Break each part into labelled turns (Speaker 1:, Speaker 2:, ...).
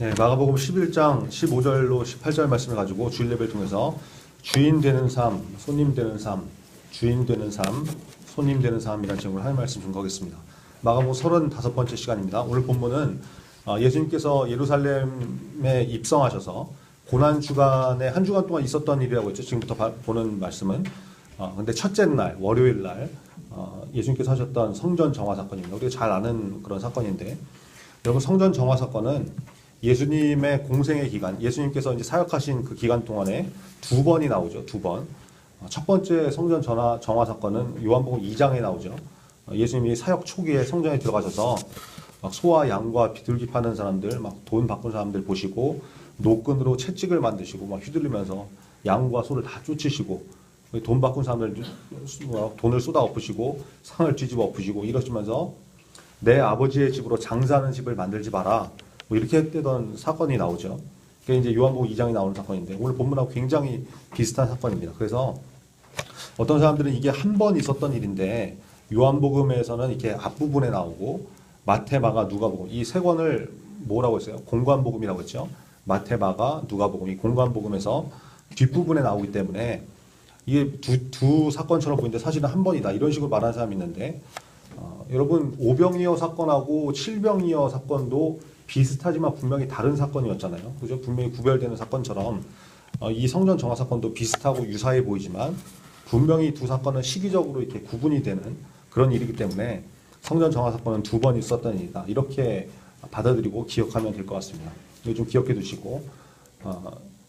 Speaker 1: 네, 마가복음 11장 15절로 18절 말씀을 가지고 주일 예배를 통해서 주인 되는 삶, 손님 되는 삶, 주인 되는 삶, 손님 되는 삶이라는 제목으로 하나님 말씀 증거하겠습니다. 마가복음 35번째 시간입니다. 오늘 본문은 예수님께서 예루살렘에 입성하셔서 고난 주간에 한 주간 동안 있었던 일이라고 했죠. 지금부터 보는 말씀은 근데 첫째 날 월요일 날 예수님께서 하셨던 성전 정화 사건입니다. 우리가 잘 아는 그런 사건인데, 여러분, 성전 정화 사건은 예수님의 공생의 기간, 예수님께서 이제 사역하신 그 기간 동안에 두 번이 나오죠. 두 번. 첫 번째 성전 정화 사건은 요한복음 2장에 나오죠. 예수님이 사역 초기에 성전에 들어가셔서 막 소와 양과 비둘기 파는 사람들, 막 돈 바꾼 사람들 보시고 노끈으로 채찍을 만드시고 막 휘둘리면서 양과 소를 다 쫓으시고 돈 바꾼 사람들 돈을 쏟아 엎으시고 상을 뒤집어 엎으시고 이러시면서 내 아버지의 집으로 장사하는 집을 만들지 마라, 뭐 이렇게 했던 사건이 나오죠. 그게 이제 요한복음 2장에 나오는 사건인데, 오늘 본문하고 굉장히 비슷한 사건입니다. 그래서 어떤 사람들은 이게 한 번 있었던 일인데 요한복음에서는 이렇게 앞부분에 나오고 마태, 마가, 누가복음 이 세 권을 뭐라고 했어요? 공관복음이라고 했죠. 마태, 마가, 누가복음 이 공관복음에서 뒷부분에 나오기 때문에 이게 두 사건처럼 보이는데 사실은 한 번이다, 이런 식으로 말하는 사람이 있는데, 여러분, 오병이어 사건하고 칠병이어 사건도 비슷하지만 분명히 다른 사건이었잖아요. 그죠? 분명히 구별되는 사건처럼 이 성전 정화 사건도 비슷하고 유사해 보이지만 분명히 두 사건은 시기적으로 이렇게 구분이 되는 그런 일이기 때문에 성전 정화 사건은 두 번 있었던 일이다, 이렇게 받아들이고 기억하면 될 것 같습니다. 이거 좀 기억해 두시고,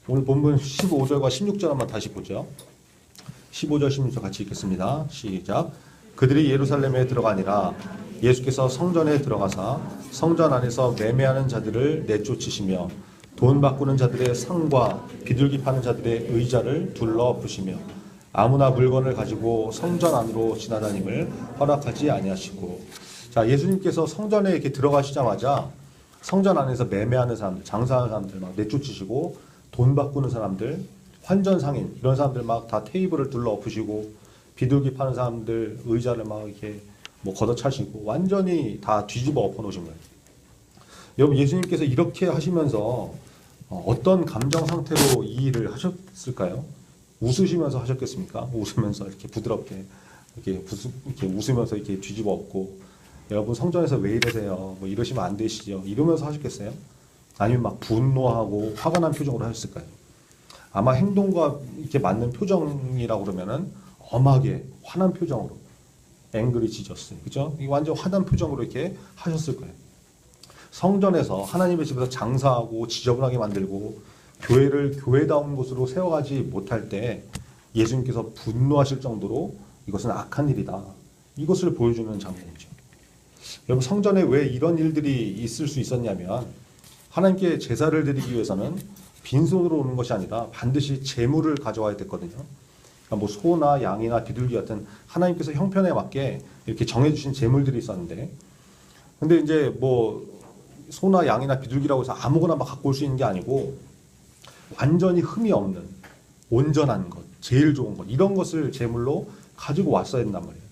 Speaker 1: 오늘 본문 15절과 16절 한번 다시 보죠. 15절 16절 같이 읽겠습니다. 시작. 그들이 예루살렘에 들어가니라 예수께서 성전에 들어가사 성전 안에서 매매하는 자들을 내쫓으시며 돈 바꾸는 자들의 상과 비둘기 파는 자들의 의자를 둘러 엎으시며 아무나 물건을 가지고 성전 안으로 지나다님을 허락하지 아니하시고. 자, 예수님께서 성전에 이렇게 들어가시자마자 성전 안에서 매매하는 사람들, 장사하는 사람들 막 내쫓으시고 돈 바꾸는 사람들, 환전상인 이런 사람들 막 다 테이블을 둘러 엎으시고 비둘기 파는 사람들 의자를 막 이렇게 뭐 걷어차시고 완전히 다 뒤집어 엎어 놓으신 거예요. 여러분, 예수님께서 이렇게 하시면서 어떤 감정 상태로 이 일을 하셨을까요? 웃으시면서 하셨겠습니까? 웃으면서 이렇게 부드럽게 이렇게 웃으면서 이렇게 뒤집어 엎고, 여러분 성전에서 왜 이러세요? 뭐 이러시면 안 되시죠? 이러면서 하셨겠어요? 아니면 막 분노하고 화가 난 표정으로 하셨을까요? 아마 행동과 이렇게 맞는 표정이라고 그러면은 엄하게 화난 표정으로, 앵그리 지저스, 그죠? 이 완전 화난 표정으로 이렇게 하셨을 거예요. 성전에서 하나님의 집에서 장사하고 지저분하게 만들고 교회를 교회다운 곳으로 세워가지 못할 때 예수님께서 분노하실 정도로 이것은 악한 일이다, 이것을 보여주는 장면이죠. 여러분, 성전에 왜 이런 일들이 있을 수 있었냐면 하나님께 제사를 드리기 위해서는 빈손으로 오는 것이 아니라 반드시 제물을 가져와야 됐거든요. 그러니까 뭐 소나 양이나 비둘기 같은 하나님께서 형편에 맞게 이렇게 정해주신 제물들이 있었는데, 근데 이제 뭐 소나 양이나 비둘기라고 해서 아무거나 막 갖고 올 수 있는 게 아니고 완전히 흠이 없는 온전한 것, 제일 좋은 것, 이런 것을 제물로 가지고 왔어야 된단 말이에요.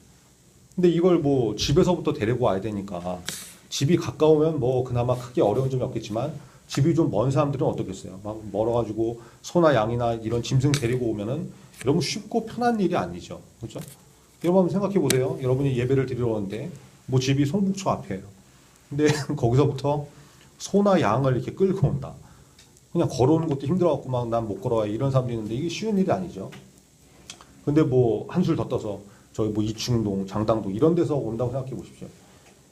Speaker 1: 근데 이걸 뭐 집에서부터 데리고 와야 되니까, 집이 가까우면 뭐 그나마 크게 어려운 점이 없겠지만 집이 좀 먼 사람들은 어떻겠어요? 막 멀어가지고 소나 양이나 이런 짐승 데리고 오면은 여러분 쉽고 편한 일이 아니죠. 그렇죠? 여러분 한번 생각해 보세요. 여러분이 예배를 드리러 오는데 뭐 집이 송북초 앞이에요. 근데 거기서부터 소나 양을 이렇게 끌고 온다. 그냥 걸어오는 것도 힘들어갖고 막 난 못 걸어와, 이런 사람도 있는데 이게 쉬운 일이 아니죠. 근데 뭐 한술 더 떠서 저기 뭐 이충동, 장당동 이런 데서 온다고 생각해 보십시오.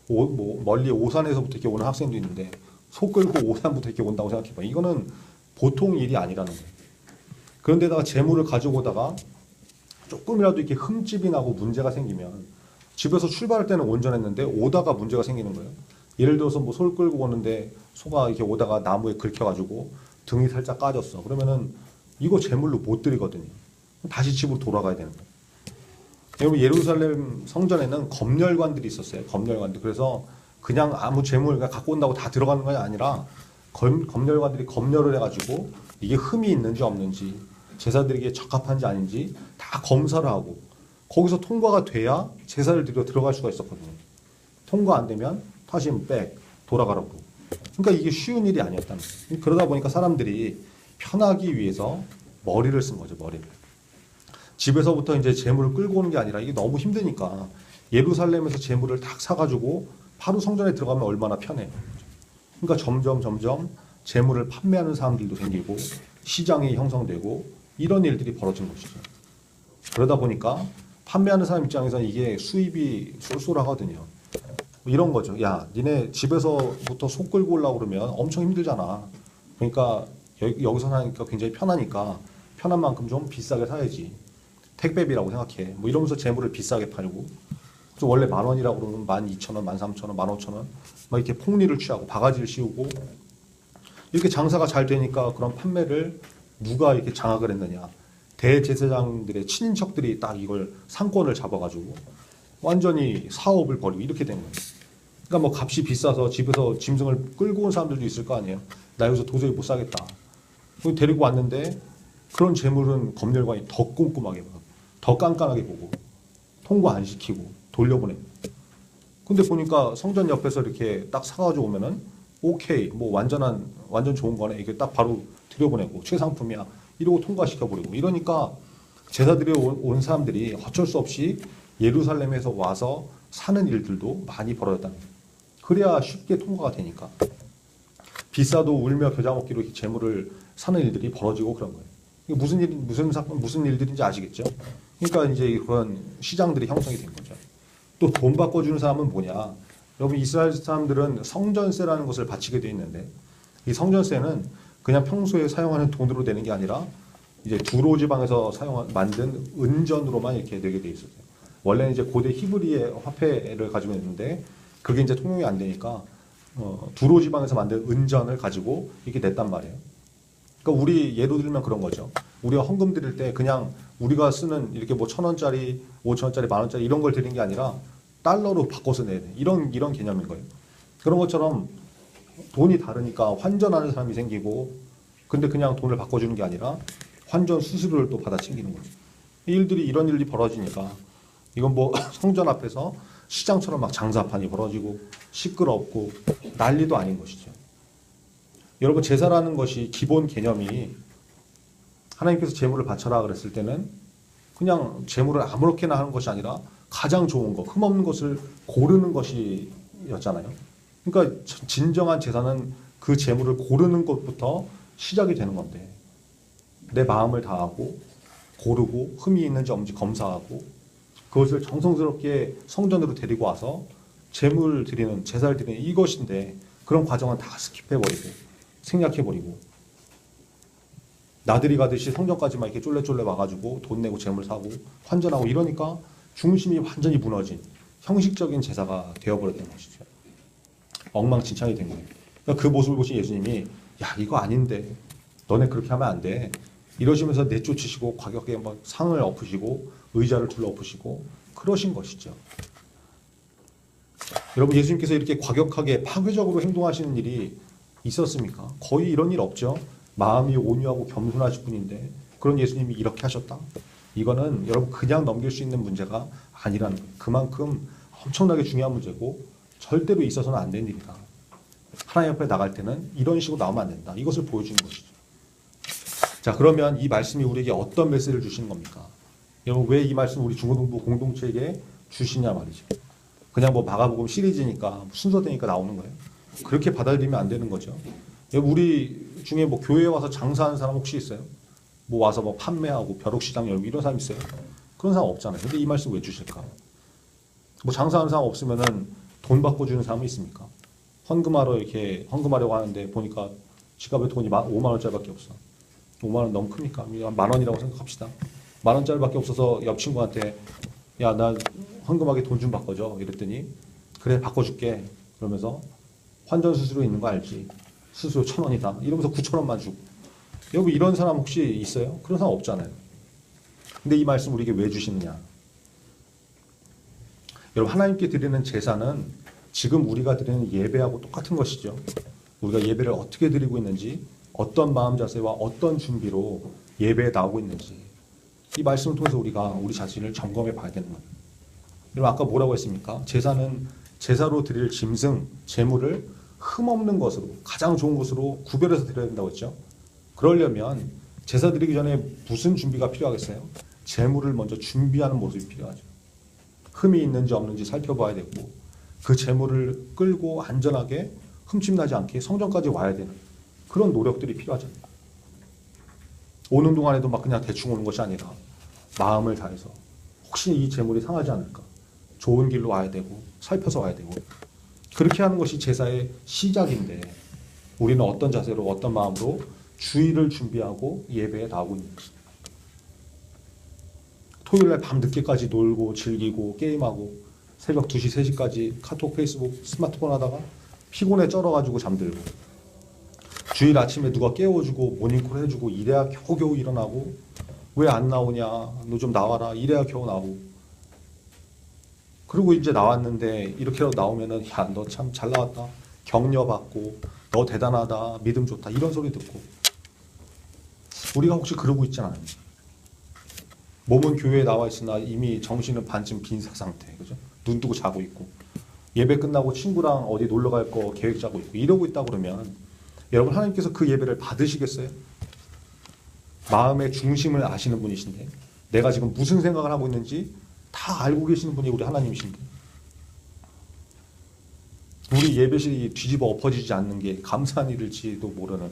Speaker 1: 뭐 멀리 오산에서부터 이렇게 오는 학생도 있는데 소 끌고 오산부터 이렇게 온다고 생각해 봐. 이거는 보통 일이 아니라는 거예요. 그런데다가 재물을 가지고 오다가 조금이라도 이렇게 흠집이 나고 문제가 생기면, 집에서 출발할 때는 온전했는데 오다가 문제가 생기는 거예요. 예를 들어서 뭐 소를 끌고 오는데 소가 이렇게 오다가 나무에 긁혀가지고 등이 살짝 까졌어. 그러면은 이거 재물로 못 드리거든요. 다시 집으로 돌아가야 되는 거예요. 여러분, 예루살렘 성전에는 검열관들이 있었어요. 검열관들. 그래서 그냥 아무 재물 갖고 온다고 다 들어가는 건 아니라 검열관들이 검열을 해가지고 이게 흠이 있는지 없는지, 제사드리기에 적합한지 아닌지 다 검사를 하고 거기서 통과가 돼야 제사를 드리러 들어갈 수가 있었거든요. 통과 안 되면 다시 돌아가라고 그러니까 이게 쉬운 일이 아니었다는 거예요. 그러다 보니까 사람들이 편하기 위해서 머리를 쓴 거죠, 머리를. 집에서부터 이제 재물을 끌고 오는 게 아니라 이게 너무 힘드니까 예루살렘에서 재물을 딱 사가지고 바로 성전에 들어가면 얼마나 편해요. 그러니까 점점 재물을 판매하는 사람들도 생기고 시장이 형성되고 이런 일들이 벌어진 것이죠. 그러다 보니까 판매하는 사람 입장에서는 이게 수입이 쏠쏠하거든요. 이런 거죠. 야, 니네 집에서부터 소 끌고 오려고 그러면 엄청 힘들잖아. 그러니까 여기서 사니까 굉장히 편하니까 편한 만큼 좀 비싸게 사야지. 택배비라고 생각해. 뭐 이러면서 재물을 비싸게 팔고. 그래서 원래 10,000원이라고 그러면 12,000원, 13,000원, 15,000원 막 이렇게 폭리를 취하고 바가지를 씌우고 이렇게 장사가 잘 되니까 그런 판매를 누가 이렇게 장악을 했느냐. 대제사장들의 친인척들이 딱 이걸 상권을 잡아가지고 완전히 사업을 벌이고 이렇게 된 거예요. 그러니까 뭐 값이 비싸서 집에서 짐승을 끌고 온 사람들도 있을 거 아니에요. 나 여기서 도저히 못 사겠다. 데리고 왔는데 그런 재물은 검열관이 더 꼼꼼하게 보고 더 깐깐하게 보고 통과 안 시키고 돌려보내고. 근데 보니까 성전 옆에서 이렇게 딱 사가지고 오면은 오케이 뭐 완전 좋은 거네 이렇게 딱 바로 들여보내고 최상품이야 이러고 통과시켜버리고 이러니까 제사들이 온 사람들이 어쩔 수 없이 예루살렘에서 와서 사는 일들도 많이 벌어졌다는 거예요. 그래야 쉽게 통과가 되니까. 비싸도 울며 겨자 먹기로 이렇게 재물을 사는 일들이 벌어지고 그런 거예요. 이게 무슨 일들인지 아시겠죠? 그러니까 이제 그런 시장들이 형성이 된 거죠. 또 돈 바꿔주는 사람은 뭐냐? 여러분 이스라엘 사람들은 성전세라는 것을 바치게 돼 있는데 이 성전세는 그냥 평소에 사용하는 돈으로 내는 게 아니라 이제 두로 지방에서 만든 은전으로만 이렇게 내게 돼 있었어요. 원래는 이제 고대 히브리의 화폐를 가지고 있는데 그게 이제 통용이 안 되니까 두로 지방에서 만든 은전을 가지고 이렇게 냈단 말이에요. 그러니까 우리 예로 들면 그런 거죠. 우리가 헌금 드릴 때 그냥 우리가 쓰는 이렇게 뭐 1,000원짜리, 5,000원짜리, 10,000원짜리 이런 걸 드린 게 아니라 달러로 바꿔서 내야 돼. 이런 개념인 거예요. 그런 것처럼 돈이 다르니까 환전하는 사람이 생기고 근데 그냥 돈을 바꿔주는 게 아니라 환전 수수료를 또 받아 챙기는 거죠. 이런 일이 벌어지니까 이건 뭐 성전 앞에서 시장처럼 막 장사판이 벌어지고 시끄럽고 난리도 아닌 것이죠. 여러분 제사라는 것이 기본 개념이 하나님께서 재물을 바쳐라 그랬을 때는 그냥 재물을 아무렇게나 하는 것이 아니라 가장 좋은 것, 흠없는 것을 고르는 것이었잖아요. 그러니까 진정한 제사는 그 재물을 고르는 것부터 시작이 되는 건데 내 마음을 다하고 고르고 흠이 있는지 없는지 검사하고 그것을 정성스럽게 성전으로 데리고 와서 제사를 드리는 이것인데 그런 과정은 다 스킵해버리고 생략해버리고 나들이 가듯이 성전까지만 이렇게 쫄래쫄래 와가지고 돈 내고 재물 사고 환전하고 이러니까 중심이 완전히 무너진 형식적인 제사가 되어버렸던 것이죠. 엉망진창이 된 거예요. 그러니까 그 모습을 보신 예수님이 야 이거 아닌데 너네 그렇게 하면 안 돼. 이러시면서 내쫓으시고 과격하게 막 상을 엎으시고 의자를 둘러엎으시고 그러신 것이죠. 여러분 예수님께서 이렇게 과격하게 파괴적으로 행동하시는 일이 있었습니까? 거의 이런 일 없죠. 마음이 온유하고 겸손하실 분인데 그런 예수님이 이렇게 하셨다? 이거는 여러분 그냥 넘길 수 있는 문제가 아니라는 거예요. 그만큼 엄청나게 중요한 문제고 절대로 있어서는 안 되는 일이다. 하나님 앞에 나갈 때는 이런 식으로 나오면 안 된다. 이것을 보여주는 것이죠. 자, 그러면 이 말씀이 우리에게 어떤 메시지를 주시는 겁니까? 여러분 왜 이 말씀 우리 중고등부 공동체에게 주시냐 말이죠. 그냥 뭐 마가복음 시리즈니까 순서되니까 나오는 거예요. 그렇게 받아들이면 안 되는 거죠. 여러분 우리 중에 뭐 교회에 와서 장사하는 사람 혹시 있어요? 뭐 와서 뭐 판매하고 벼룩시장 열고 이런 사람 있어요? 그런 사람 없잖아요. 근데 이 말씀 왜 주실까? 뭐 장사하는 사람 없으면은 돈 바꿔주는 사람이 있습니까? 헌금하려고 하는데 보니까 지갑에 돈이 5만 원짜리밖에 없어. 5만 원 너무 큽니까? 10,000원이라고 생각합시다. 10,000원짜리밖에 없어서 옆 친구한테 야, 나 헌금하게 돈 좀 바꿔줘. 이랬더니 그래 바꿔줄게. 그러면서 환전 수수료 있는 거 알지? 수수료 1,000원이다. 이러면서 9,000원만 주고. 여러분 이런 사람 혹시 있어요? 그런 사람 없잖아요. 근데 이 말씀 우리에게 왜 주시느냐? 여러분 하나님께 드리는 제사는 지금 우리가 드리는 예배하고 똑같은 것이죠. 우리가 예배를 어떻게 드리고 있는지 어떤 마음 자세와 어떤 준비로 예배에 나오고 있는지 이 말씀을 통해서 우리가 우리 자신을 점검해 봐야 되는 거예요. 여러분 아까 뭐라고 했습니까? 제사는 제사로 드릴 짐승, 제물을 흠없는 것으로 가장 좋은 것으로 구별해서 드려야 된다고 했죠. 그러려면 제사 드리기 전에 무슨 준비가 필요하겠어요? 제물을 먼저 준비하는 모습이 필요하죠. 흠이 있는지 없는지 살펴봐야 되고 그 제물을 끌고 안전하게 흠집나지 않게 성전까지 와야 되는 그런 노력들이 필요하잖아요. 오는 동안에도 막 그냥 대충 오는 것이 아니라 마음을 다해서 혹시 이 제물이 상하지 않을까 좋은 길로 와야 되고 살펴서 와야 되고 그렇게 하는 것이 제사의 시작인데 우리는 어떤 자세로 어떤 마음으로 주일을 준비하고 예배에 나오고 있는 것입니다. 토요일날 밤 늦게까지 놀고 즐기고 게임하고 새벽 2시, 3시까지 카톡, 페이스북, 스마트폰 하다가 피곤에 쩔어가지고 잠들고 주일 아침에 누가 깨워주고 모닝콜 해주고 이래야 겨우겨우 일어나고 왜 안 나오냐 너 좀 나와라 이래야 겨우 나오고 그리고 이제 나왔는데 이렇게라도 나오면은 야 너 참 잘 나왔다 격려받고 너 대단하다 믿음 좋다 이런 소리 듣고 우리가 혹시 그러고 있지 않아요? 몸은 교회에 나와 있으나 이미 정신은 반쯤 빈 상태 그죠? 눈 뜨고 자고 있고 예배 끝나고 친구랑 어디 놀러 갈 거 계획 짜고 있고 이러고 있다 그러면 여러분 하나님께서 그 예배를 받으시겠어요? 마음의 중심을 아시는 분이신데 내가 지금 무슨 생각을 하고 있는지 다 알고 계시는 분이 우리 하나님이신데 우리 예배실이 뒤집어 엎어지지 않는 게 감사한 일일지도 모르는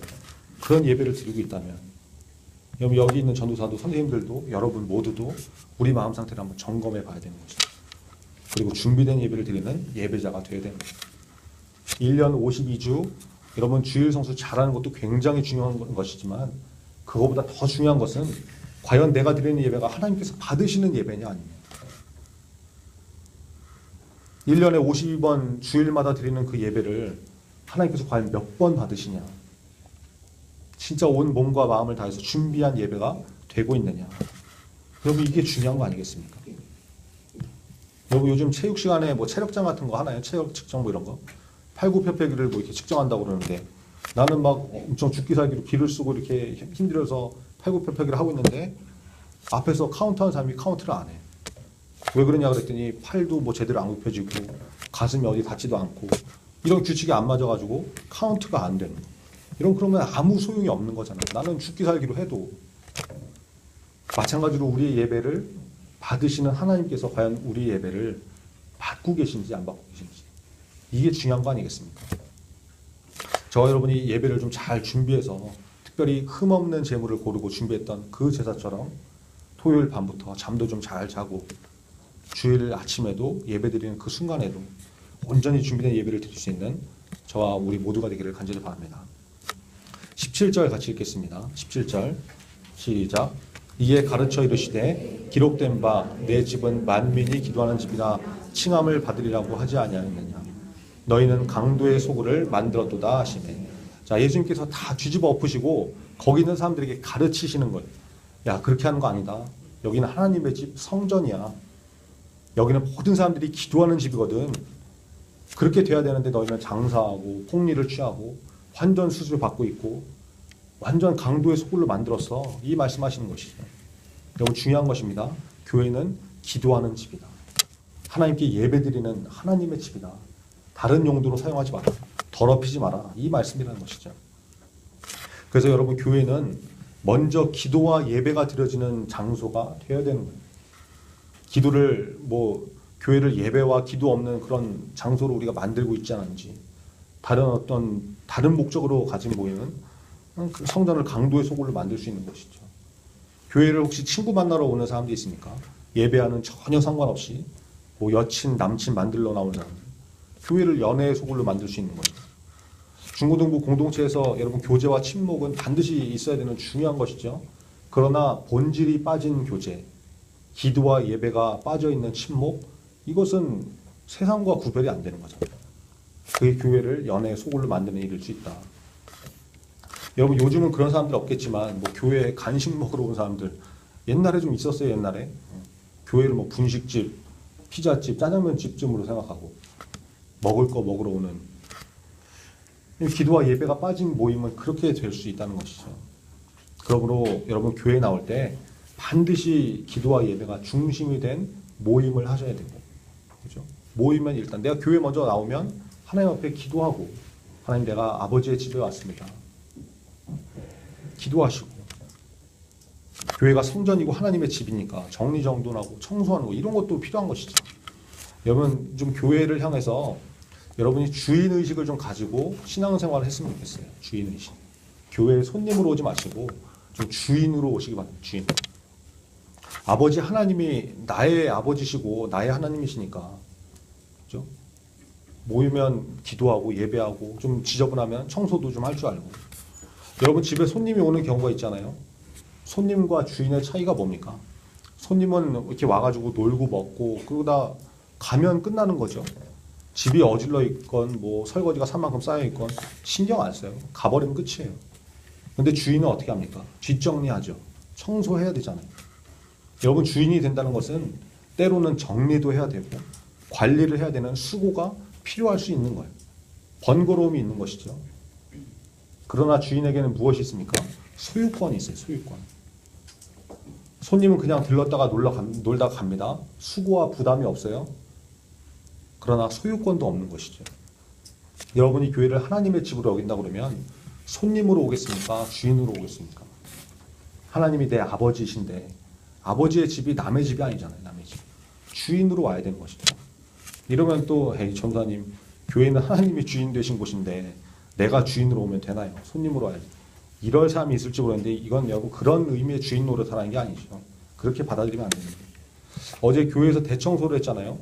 Speaker 1: 그런 예배를 드리고 있다면 여기 있는 전도사도 선생님들도 여러분 모두도 우리 마음 상태를 한번 점검해 봐야 되는 것이죠. 그리고 준비된 예배를 드리는 예배자가 되어야 되는 거죠. 1년 52주 여러분 주일 성수 잘하는 것도 굉장히 중요한 것이지만 그거보다 더 중요한 것은 과연 내가 드리는 예배가 하나님께서 받으시는 예배냐 아니냐. 1년에 52번 주일마다 드리는 그 예배를 하나님께서 과연 몇 번 받으시냐. 진짜 온 몸과 마음을 다해서 준비한 예배가 되고 있느냐. 여러분 이게 중요한 거 아니겠습니까? 여러분 요즘 체육 시간에 뭐 체력장 같은 거 하나요? 체력 측정 뭐 이런 거? 팔굽혀펴기를 뭐 이렇게 측정한다고 그러는데 나는 막 엄청 죽기 살기로 기를 쓰고 이렇게 힘들어서 팔굽혀펴기를 하고 있는데 앞에서 카운트하는 사람이 카운트를 안 해. 왜 그러냐 그랬더니 팔도 뭐 제대로 안 굽혀지고 가슴이 어디 닿지도 않고 이런 규칙이 안 맞아가지고 카운트가 안 되는 거. 이런 그러면 아무 소용이 없는 거잖아요. 나는 죽기 살기로 해도 마찬가지로 우리의 예배를 받으시는 하나님께서 과연 우리 예배를 받고 계신지 안 받고 계신지 이게 중요한 거 아니겠습니까? 저와 여러분이 예배를 좀 잘 준비해서 특별히 흠없는 제물을 고르고 준비했던 그 제사처럼 토요일 밤부터 잠도 좀 잘 자고 주일 아침에도 예배드리는 그 순간에도 온전히 준비된 예배를 드릴 수 있는 저와 우리 모두가 되기를 간절히 바랍니다. 17절 같이 읽겠습니다. 17절 시작. 이에 가르쳐 이르시되 기록된 바 내 집은 만민이 기도하는 집이라 칭함을 받으리라고 하지 아니하였느냐. 너희는 강도의 소굴을 만들었도다 하시네. 자, 예수님께서 다 뒤집어 엎으시고 거기 있는 사람들에게 가르치시는 거예요. 야, 그렇게 하는 거 아니다. 여기는 하나님의 집 성전이야. 여기는 모든 사람들이 기도하는 집이거든. 그렇게 돼야 되는데 너희는 장사하고 폭리를 취하고 환전 수수료 받고 있고 완전 강도의 소굴로 만들었어. 이 말씀하시는 것이죠. 너무 중요한 것입니다. 교회는 기도하는 집이다. 하나님께 예배드리는 하나님의 집이다. 다른 용도로 사용하지 마라. 더럽히지 마라. 이 말씀이라는 것이죠. 그래서 여러분 교회는 먼저 기도와 예배가 드려지는 장소가 되어야 되는 거예요. 기도를 교회를 예배와 기도 없는 그런 장소로 우리가 만들고 있지 않은지 다른 목적으로 가진 모임은 그 성전을 강도의 소굴로 만들 수 있는 것이죠. 교회를 혹시 친구 만나러 오는 사람도 있습니까? 예배하는 전혀 상관없이 여친 남친 만들러 나오는 사람들 교회를 연애의 소굴로 만들 수 있는 거예요. 중고등부 공동체에서 여러분 교제와 친목은 반드시 있어야 되는 중요한 것이죠. 그러나 본질이 빠진 교제, 기도와 예배가 빠져있는 친목, 이것은 세상과 구별이 안 되는 거잖아요. 그게 교회를 연애의 소굴로 만드는 일일 수 있다. 여러분 요즘은 그런 사람들 없겠지만 교회에 간식 먹으러 온 사람들 옛날에 좀 있었어요. 옛날에 교회를 분식집, 피자집, 짜장면집쯤으로 생각하고 먹을 거 먹으러 오는 기도와 예배가 빠진 모임은 그렇게 될 수 있다는 것이죠. 그러므로 여러분 교회에 나올 때 반드시 기도와 예배가 중심이 된 모임을 하셔야 되고, 그죠? 모임은 일단 내가 교회 먼저 나오면 하나님 앞에 기도하고 하나님, 내가 아버지의 집에 왔습니다. 기도하시고, 교회가 성전이고 하나님의 집이니까 정리정돈하고 청소하는 거 이런 것도 필요한 것이죠. 여러분 좀 교회를 향해서 여러분이 주인의식을 좀 가지고 신앙생활을 했으면 좋겠어요. 주인의식. 교회에 손님으로 오지 마시고 좀 주인으로 오시기 바랍니다. 주인. 아버지 하나님이 나의 아버지시고 나의 하나님이시니까, 그죠? 모이면 기도하고 예배하고 좀 지저분하면 청소도 좀 할 줄 알고. 여러분 집에 손님이 오는 경우가 있잖아요. 손님과 주인의 차이가 뭡니까? 손님은 이렇게 와가지고 놀고 먹고 그러다 가면 끝나는 거죠. 집이 어질러 있건 뭐 설거지가 산만큼 쌓여 있건 신경 안 써요. 가버리면 끝이에요. 근데 주인은 어떻게 합니까? 뒷정리하죠. 청소해야 되잖아요. 여러분 주인이 된다는 것은 때로는 정리도 해야 되고 관리를 해야 되는 수고가 필요할 수 있는 거예요. 번거로움이 있는 것이죠. 그러나 주인에게는 무엇이 있습니까? 소유권이 있어요. 소유권. 손님은 그냥 들렀다가 놀다 갑니다. 수고와 부담이 없어요. 그러나 소유권도 없는 것이죠. 여러분이 교회를 하나님의 집으로 여긴다 그러면 손님으로 오겠습니까? 주인으로 오겠습니까? 하나님이 내 아버지이신데 아버지의 집이 남의 집이 아니잖아요. 남의 집. 주인으로 와야 되는 것이죠. 이러면 또 에이 전사님, 교회는 하나님이 주인 되신 곳인데 내가 주인으로 오면 되나요? 손님으로 와야지. 이럴 사람이 있을지 모르겠는데 이건 여러분 그런 의미의 주인 노릇하라는 게 아니죠. 그렇게 받아들이면 안 됩니다. 어제 교회에서 대청소를 했잖아요.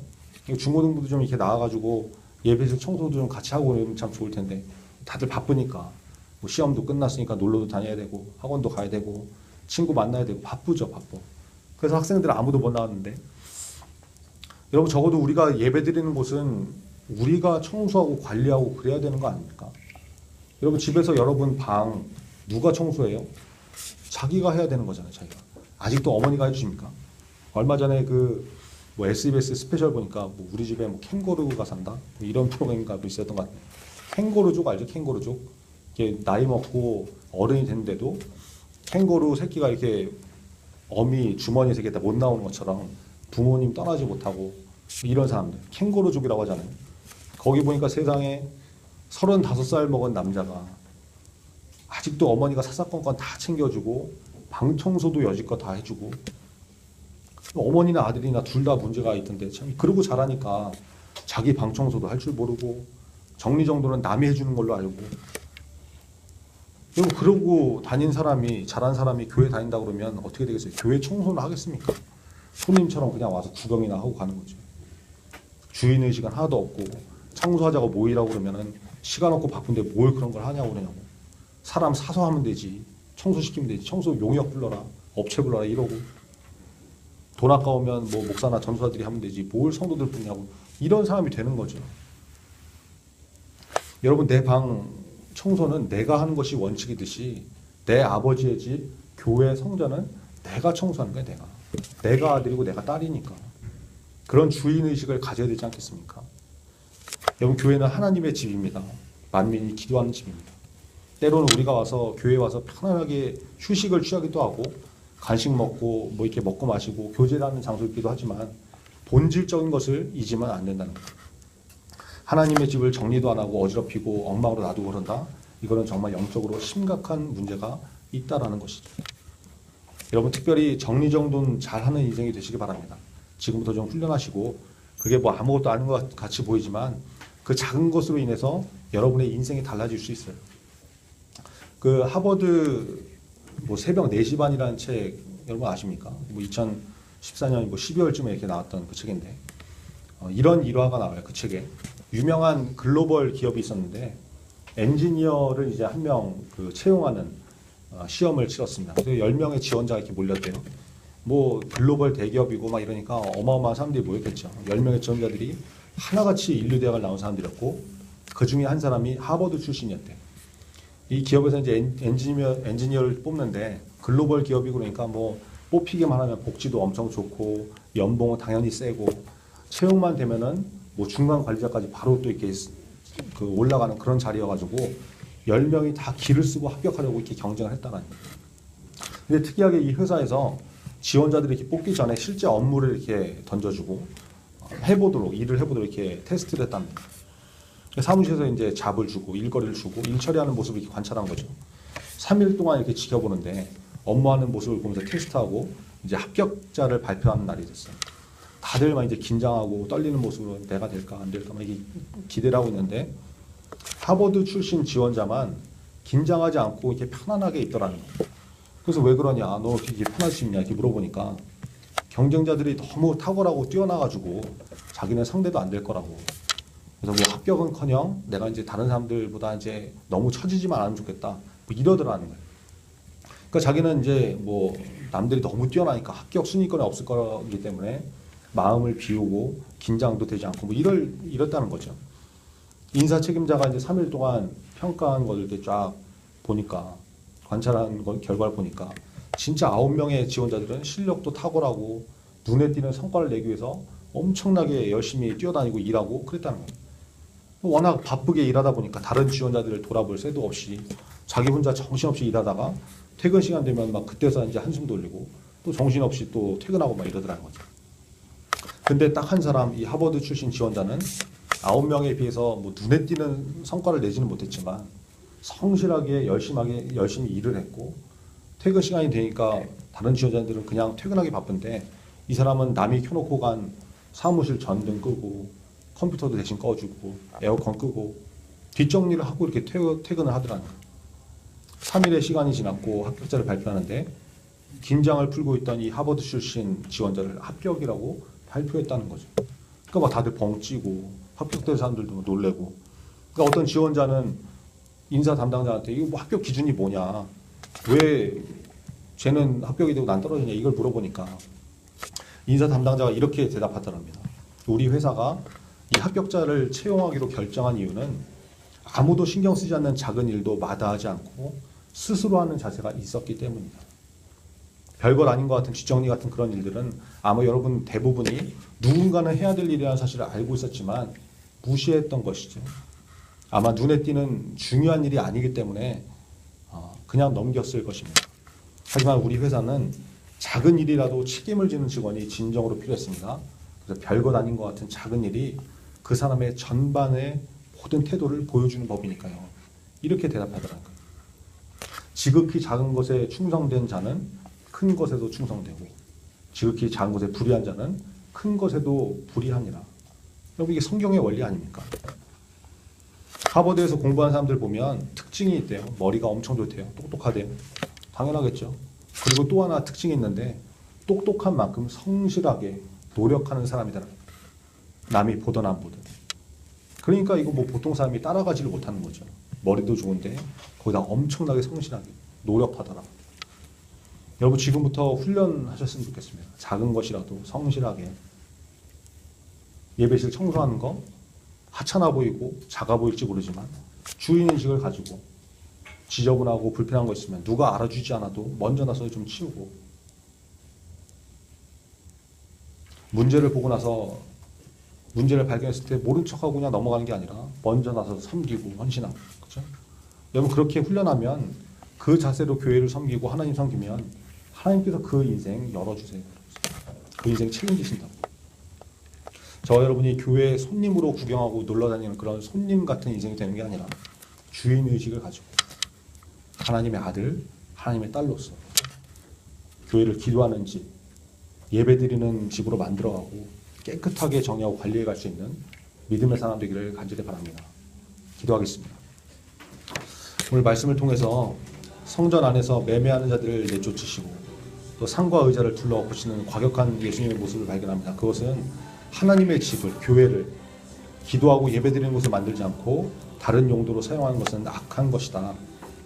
Speaker 1: 중고등부도 좀 이렇게 나와가지고 예배실 청소도 좀 같이 하고 그러면 참 좋을 텐데 다들 바쁘니까 뭐 시험도 끝났으니까 놀러도 다녀야 되고 학원도 가야 되고 친구 만나야 되고 바쁘죠. 바빠. 그래서 학생들 아무도 못 나왔는데 여러분 적어도 우리가 예배 드리는 곳은 우리가 청소하고 관리하고 그래야 되는 거 아닙니까? 여러분 집에서 여러분 방 누가 청소해요? 자기가 해야 되는 거잖아요. 자기가. 아직도 어머니가 해주십니까? 얼마 전에 뭐 SBS 스페셜 보니까 뭐 우리 집에 뭐 캥거루가 산다? 뭐 이런 프로그램인가 있었던 것 같아요. 캥거루족 알죠? 캥거루족. 이게 나이 먹고 어른이 됐는데도 캥거루 새끼가 이렇게 어미 주머니에서 이렇게 못 나오는 것처럼 부모님 떠나지 못하고 이런 사람들. 캥거루족이라고 하잖아요. 거기 보니까 세상에 35살 먹은 남자가 아직도 어머니가 사사건건 다 챙겨주고 방 청소도 여지껏 다 해주고 어머니나 아들이나 둘 다 문제가 있던데 참 그러고 자라니까 자기 방 청소도 할 줄 모르고 정리정돈은 남이 해주는 걸로 알고 그리고 그러고 다닌 사람이 자란 사람이 교회 다닌다 그러면 어떻게 되겠어요? 교회 청소는 하겠습니까? 손님처럼 그냥 와서 구경이나 하고 가는 거죠. 주인의식은 하나도 없고 청소하자고 모이라고 그러면은 시간 없고 바쁜데 뭘 그런 걸 하냐고 그러냐고. 사람 사서 하면 되지. 청소시키면 되지. 청소 용역 불러라. 업체 불러라 이러고. 돈 아까우면 뭐 목사나 전도사들이 하면 되지. 뭘 성도들 뿐이냐고. 이런 사람이 되는 거죠. 여러분 내 방 청소는 내가 하는 것이 원칙이듯이 내 아버지의 집, 교회, 성전은 내가 청소하는 거야. 내가 아들이고 내가 딸이니까. 그런 주인의식을 가져야 되지 않겠습니까? 여러분 교회는 하나님의 집입니다. 만민이 기도하는 집입니다. 때로는 우리가 와서 교회에 와서 편안하게 휴식을 취하기도 하고 간식 먹고 뭐 이렇게 먹고 마시고 교제하는 장소이기도 하지만 본질적인 것을 잊으면 안 된다는 거예요. 하나님의 집을 정리도 안 하고 어지럽히고 엉망으로 놔두고 그런다. 이거는 정말 영적으로 심각한 문제가 있다라는 것이죠. 여러분 특별히 정리정돈 잘하는 인생이 되시기 바랍니다. 지금부터 좀 훈련하시고 그게 뭐 아무것도 아닌 것 같이 보이지만 그 작은 것으로 인해서 여러분의 인생이 달라질 수 있어요. 그 하버드 뭐 새벽 4시 반이라는 책 여러분 아십니까? 뭐 2014년 뭐 12월쯤에 이렇게 나왔던 그 책인데 이런 일화가 나와요. 그 책에 유명한 글로벌 기업이 있었는데 엔지니어를 이제 한 명 그 채용하는 시험을 치렀습니다. 그래서 10명의 지원자가 이렇게 몰렸대요. 뭐 글로벌 대기업이고 막 이러니까 어마어마한 사람들이 모였겠죠. 10명의 지원자들이 하나같이 인류대학을 나온 사람들이었고 그 중에 한 사람이 하버드 출신이었대요. 이 기업에서 이제 엔지니어를 뽑는데 글로벌 기업이고 그러니까 뭐 뽑히기만 하면 복지도 엄청 좋고 연봉은 당연히 세고 채용만 되면은 뭐 중간 관리자까지 바로 또 이렇게 그 올라가는 그런 자리여가지고 10명이 다 기를 쓰고 합격하려고 이렇게 경쟁을 했다는 거예요. 근데 특이하게 이 회사에서 지원자들이 이렇게 뽑기 전에 실제 업무를 이렇게 던져주고 일을 해보도록 이렇게 테스트를 했답니다. 사무실에서 이제 잡을 주고 일거리를 주고 일 처리하는 모습을 이렇게 관찰한 거죠. 3일 동안 이렇게 지켜보는데 업무하는 모습을 보면서 테스트하고 이제 합격자를 발표하는 날이 됐어요. 다들 막 이제 긴장하고 떨리는 모습으로 내가 될까 안 될까 막 이게 기대를 하고 있는데 하버드 출신 지원자만 긴장하지 않고 이렇게 편안하게 있더라는 거예요. 그래서 왜 그러냐, 너 어떻게 편할 수 있냐 이렇게 물어보니까 경쟁자들이 너무 탁월하고 뛰어나가지고 자기는 상대도 안 될 거라고. 그래서 뭐 합격은커녕 내가 이제 다른 사람들보다 이제 너무 처지지만 않으면 좋겠다 뭐 이러더라는 거예요. 그러니까 자기는 이제 뭐 남들이 너무 뛰어나니까 합격 순위권에 없을 거기 때문에 마음을 비우고 긴장도 되지 않고 뭐 이랬다는 거죠. 인사 책임자가 이제 3일 동안 평가한 것을 이렇게 쫙 보니까 관찰한 결과를 보니까 진짜 9명의 지원자들은 실력도 탁월하고 눈에 띄는 성과를 내기 위해서 엄청나게 열심히 뛰어다니고 일하고 그랬다는 거예요. 워낙 바쁘게 일하다 보니까 다른 지원자들을 돌아볼 새도 없이 자기 혼자 정신없이 일하다가 퇴근 시간 되면 막 그때서 이제 한숨 돌리고 또 정신없이 또 퇴근하고 막 이러더라는 거죠. 근데 딱 한 사람, 이 하버드 출신 지원자는 9명에 비해서 뭐 눈에 띄는 성과를 내지는 못했지만 성실하게 열심히 일을 했고 퇴근 시간이 되니까 다른 지원자들은 그냥 퇴근하기 바쁜데 이 사람은 남이 켜놓고 간 사무실 전등 끄고 컴퓨터도 대신 꺼주고 에어컨 끄고 뒷정리를 하고 이렇게 퇴근을 하더라는 거예요. 3일의 시간이 지났고 합격자를 발표하는데 긴장을 풀고 있던 이 하버드 출신 지원자를 합격이라고 발표했다는 거죠. 그러니까 막 다들 벙찌고 합격된 사람들도 놀래고. 그러니까 어떤 지원자는 인사 담당자한테 이거 뭐 합격 기준이 뭐냐, 왜 쟤는 합격이 되고 난 떨어지냐 이걸 물어보니까 인사 담당자가 이렇게 대답하더랍니다. 우리 회사가 이 합격자를 채용하기로 결정한 이유는 아무도 신경 쓰지 않는 작은 일도 마다하지 않고 스스로 하는 자세가 있었기 때문이다. 별것 아닌 것 같은 뒷정리 같은 그런 일들은 아마 여러분 대부분이 누군가는 해야 될 일이라는 사실을 알고 있었지만 무시했던 것이죠. 아마 눈에 띄는 중요한 일이 아니기 때문에 그냥 넘겼을 것입니다. 하지만 우리 회사는 작은 일이라도 책임을 지는 직원이 진정으로 필요했습니다. 그래서 별것 아닌 것 같은 작은 일이 그 사람의 전반의 모든 태도를 보여주는 법이니까요. 이렇게 대답하더라고요. 지극히 작은 것에 충성된 자는 큰 것에도 충성되고 지극히 작은 것에 불의한 자는 큰 것에도 불의하니라. 여러분 이게 성경의 원리 아닙니까? 하버드에서 공부한 사람들 보면 특징이 있대요. 머리가 엄청 좋대요. 똑똑하대요. 당연하겠죠. 그리고 또 하나 특징이 있는데 똑똑한 만큼 성실하게 노력하는 사람이다. 남이 보든 안 보든. 그러니까 이거 뭐 보통 사람이 따라가지를 못하는 거죠. 머리도 좋은데 거기다 엄청나게 성실하게 노력하더라. 여러분 지금부터 훈련하셨으면 좋겠습니다. 작은 것이라도 성실하게. 예배실 청소하는 거 하찮아 보이고 작아 보일지 모르지만 주인의식을 가지고 지저분하고 불편한 거 있으면 누가 알아주지 않아도 먼저 나서 좀 치우고, 문제를 보고 나서 문제를 발견했을 때 모른 척하고 그냥 넘어가는 게 아니라 먼저 나서서 섬기고 헌신하고, 그렇죠? 여러분 그렇게 훈련하면 그 자세로 교회를 섬기고 하나님 섬기면 하나님께서 그 인생 열어주세요. 그 인생 책임지신다고. 저 여러분이 교회 손님으로 구경하고 놀러다니는 그런 손님 같은 인생이 되는 게 아니라 주인의식을 가지고 하나님의 아들, 하나님의 딸로서 교회를 기도하는 집, 예배드리는 집으로 만들어가고 깨끗하게 정리하고 관리해 갈 수 있는 믿음의 사람 되기를 간절히 바랍니다. 기도하겠습니다. 오늘 말씀을 통해서 성전 안에서 매매하는 자들을 내쫓으시고 또 상과 의자를 둘러엎으시는 과격한 예수님의 모습을 발견합니다. 그것은 하나님의 집을, 교회를 기도하고 예배드리는 곳을 만들지 않고 다른 용도로 사용하는 것은 악한 것이다.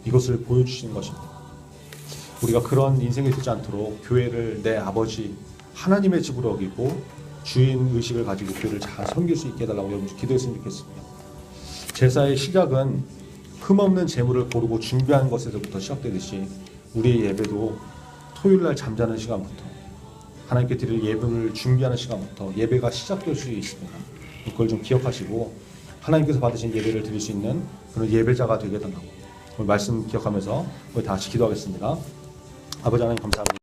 Speaker 1: 이것을 보여주시는 것입니다. 우리가 그런 인생이 되지 않도록 교회를 내 아버지 하나님의 집으로 여기고 주인의식을 가지고 교회를 잘 섬길 수 있게 해달라고 여러분 기도했으면 좋겠습니다. 제사의 시작은 흠없는 재물을 고르고 준비하는 것에서부터 시작되듯이 우리의 예배도 토요일날 잠자는 시간부터 하나님께 드릴 예배를 준비하는 시간부터 예배가 시작될 수 있습니다. 그걸 좀 기억하시고 하나님께서 받으신 예배를 드릴 수 있는 그런 예배자가 되게 해달라고 오늘 말씀 기억하면서 우리 다 같이 기도하겠습니다. 아버지 하나님 감사합니다.